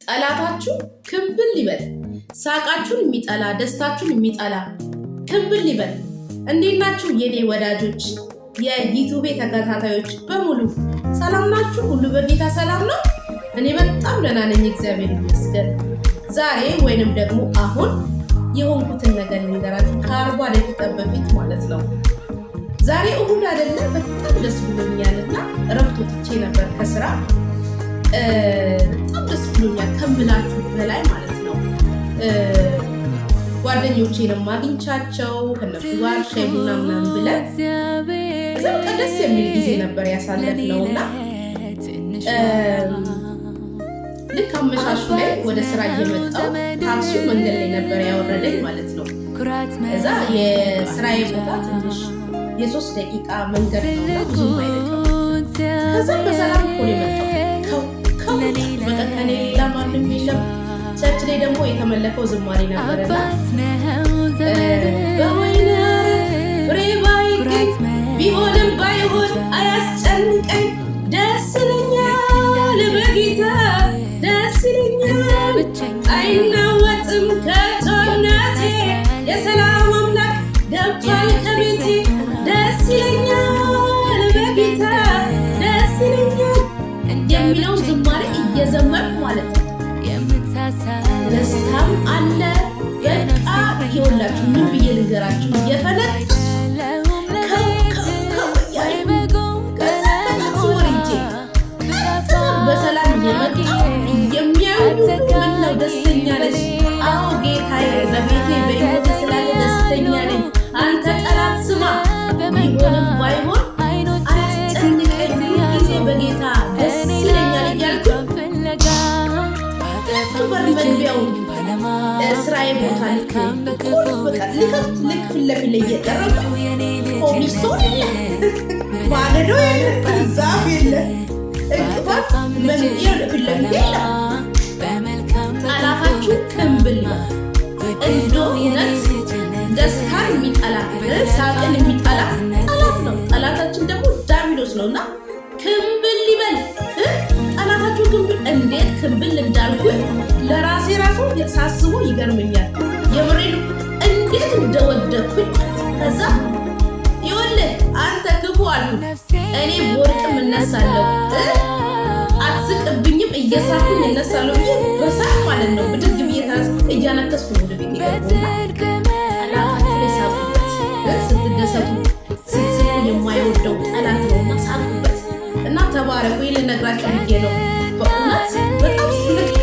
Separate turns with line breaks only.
ጠላታችሁ ክምብል ይበል። ሳቃችሁን የሚጠላ ደስታችሁን የሚጠላ ክምብል ይበል። እንዴት ናችሁ የኔ ወዳጆች፣ የዩቲዩብ ተከታታዮች በሙሉ ሰላም ናችሁ? ሁሉ በጌታ ሰላም ነው? እኔ በጣም ደህና ነኝ፣ እግዚአብሔር ይመስገን። ዛሬ ወይንም ደግሞ አሁን የሆንኩትን ነገር ልንገራችሁ ከ40 ደቂቃ በፊት ማለት ነው። ዛሬ እሁድ አይደለ? በጣም ደስ ብሎኛልና እረፍት ወጥቼ ነበር ከስራ። በጣም ደስ ብሎኛል ከምላችሁ በላይ ማለት ነው። ጓደኞቼንም አግኝቻቸው ከነሱ ጋር ሻይ ቡና ምናምን ብለን በጣም ደስ የሚል ጊዜ ነበር ያሳለፍነውና ልክ አመሻሹ ላይ ወደ ስራ እየመጣሁ ታክሲው መንገድ ላይ ነበር ያወረደኝ ማለት ነው። እዛ የስራዬ ቦታ ትንሽ የ3 ደቂቃ መንገድ ነው፣ ብዙ አይደለም። ከዛ በሰላም እኮ ነው የመጣው። በቃ ከኔ ሌላ ማንም የለም። ቸርች ላይ ደግሞ የተመለከው ዝማሬ ነበርና በወይነ ፍሬ ባይገኝ ቢሆንም ባይሆን አያስጨንቀኝ፣ ደስ ይለኛል በጌታ ደስ ይለኛል፣ አይናወጥም ከቶነቴ፣ የሰላም አምላክ ገብቷል ከቤቴ፣ ደስ ይለኛል በጌታ ደስ ይለኛል የሚለው ዝማሬ እየዘመርኩ ማለት ነው። ደስታም አለ። በቃ ይኸውላችሁ ምን ብዬ ልንገራችሁ፣ እየፈለጥኩ በሰላም እየመጣሁ የሚያዩ ምነው ደስተኛ ነሽ? አዎ ጌታዬ በቤቴ በሕይወቴ ስላለ ደስተኛ ነኝ። አንተ ጠላት ስማ፣ ቢሆንም ባይሆን አያስጨንቀኝ፣ ሁልጊዜ በጌታ ደስ ይለኛል እያልኩ በር መግቢያው ስራዬ ቦታ ልክ ፊት ለፊት ላይ እየቀረብኩ ኮብልስቶን የለ፣ ማገዶ የለ፣ ዛፍ የለ፣ እንቅፋት መንገድ ፊት ለፊት የለ። ጠላታችሁ ክምብል ነው። እንዶ እውነት ደስታን የሚጠላ ሳቅን የሚጠላ ጠላት ነው። ጠላታችን ደግሞ ዲያብሎስ ነው እና ክምብል ይበል። ጠላታችሁ ክምብል፣ እንዴት ክምብል እንዳልኩኝ ለራሴ ራሱ ሳስቡ ይገርመኛል። የምሬን እንዴት እንደወደኩኝ። ከዛ ይኸውልህ አንተ ክፉ አልኩ፣ እኔ በወርቅም እነሳለሁ፣ አትስቅብኝም፣ እየሳኩኝ እነሳለሁ ብዬ በሳቅ ማለት ነው ብድግ ብዬ እያነከስኩ ወደ ቤት ይገቡና ጠላታችሁ ላይ ሳቁበት። ስትደሰቱ ስትስቁ የማይወደው ጠላት ነውና ሳቁበት እና ተባረኩ። ልነግራችሁ ብዬ ነው።